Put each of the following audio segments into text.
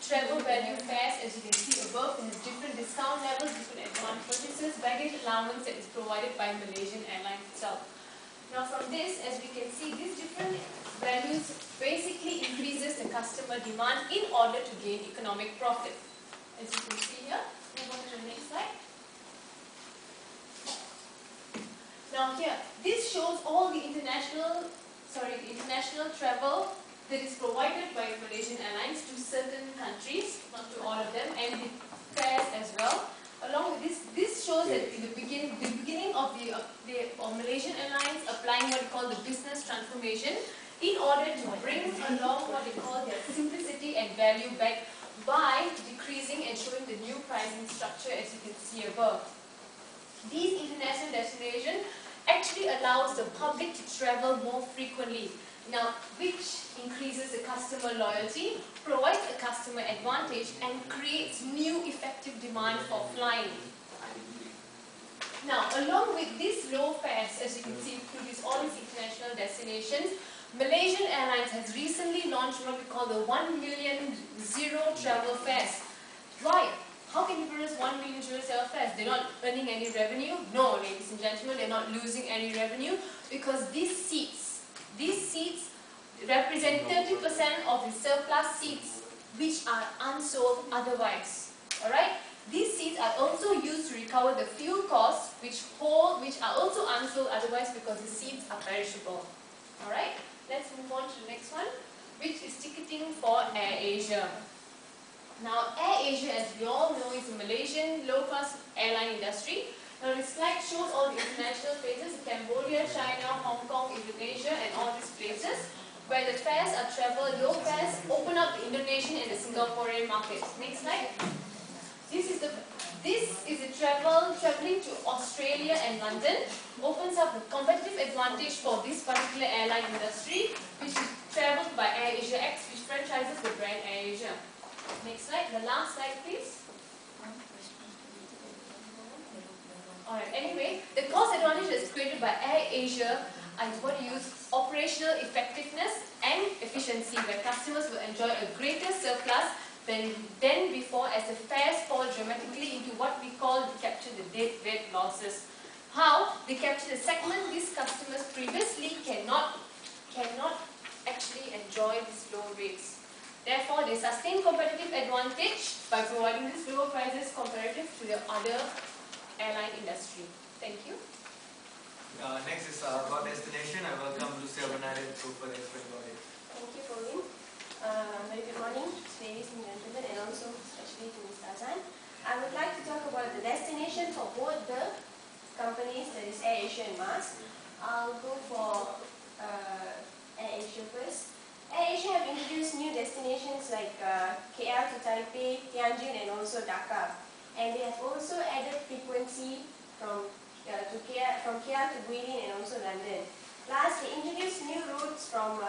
travel value fares, as you can see above. It has different discount levels, different advanced purchases, baggage allowance that is provided by Malaysian Airlines itself. Now from this, as we can see, these different values basically increases the customer demand in order to gain economic profit. As you can see here, move on to the next slide. Now here, this shows all the international travel that is provided by Malaysian Airlines to certain countries, not to all of them, and the fares as well. Along with this shows that in the beginning of Malaysian Airlines applying what we call the business transformation in order to bring along what they call their simplicity and value back by decreasing and showing the new pricing structure, as you can see above. These international destinations actually allows the public to travel more frequently. Now, which increases the customer loyalty, provides a customer advantage, and creates new effective demand for flying. Now, along with these low fares, as you can see through all these international destinations, Malaysian Airlines has recently launched what we call the 1 million zero travel fares. Why? How can you produce 1 million zero travel fares? They're not earning any revenue? No, ladies and gentlemen, they're not losing any revenue because these seats represent 30% of the surplus seats which are unsold otherwise. Alright? These seats are also used to recover the fuel costs which are also unsold otherwise because the seats are perishable. Alright? Let's move on to the next one, which is ticketing for AirAsia. Now, AirAsia, as we all know, is a Malaysian low-cost airline industry. Now, this slide shows all the international places, Cambodia, China, Hong Kong, Indonesia, and all these places, where the fares are low fares, open up the Indonesian and the Singaporean markets. Next slide. This is a traveling to Australia and London, opens up a competitive advantage for this particular airline industry, which is travelled by AirAsia X, which franchises the brand AirAsia. Next slide, the last slide please. Alright, anyway, the cost advantage that is created by AirAsia is what you use operational effectiveness and efficiency, where customers will enjoy a greater surplus than before as the fares fall dramatically into what we call capture the deadweight losses. How? They capture the segment these customers previously cannot actually enjoy these low rates. Therefore, they sustain competitive advantage by providing these lower prices comparative to the other airline industry. Thank you. Next is about destination. I welcome Lucia Bernardet to further explain about it. Thank you, Pauline. Very good morning, ladies and gentlemen, and also especially to Mr. Azan. I would like to talk about the destination for both the companies, that is AirAsia and MAS. I'll go for AirAsia first. AirAsia have introduced new destinations like KL to Taipei, Tianjin, and also Dhaka. And they have also added frequency from KL to Guilin and also London. Plus, they introduced new routes from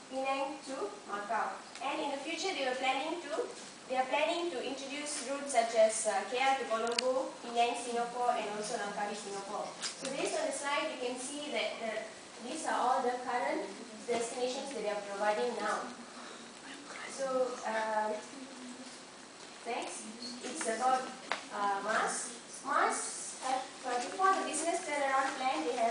Penang to Macau. And in the future, they are planning to introduce routes such as KL to Colombo, Penang, Singapore, and also Langkawi, Singapore. So based on the slide, you can see that these are all the current destinations that they are providing now. So next, it's about MAS. MAS have before the business turnaround plan, they have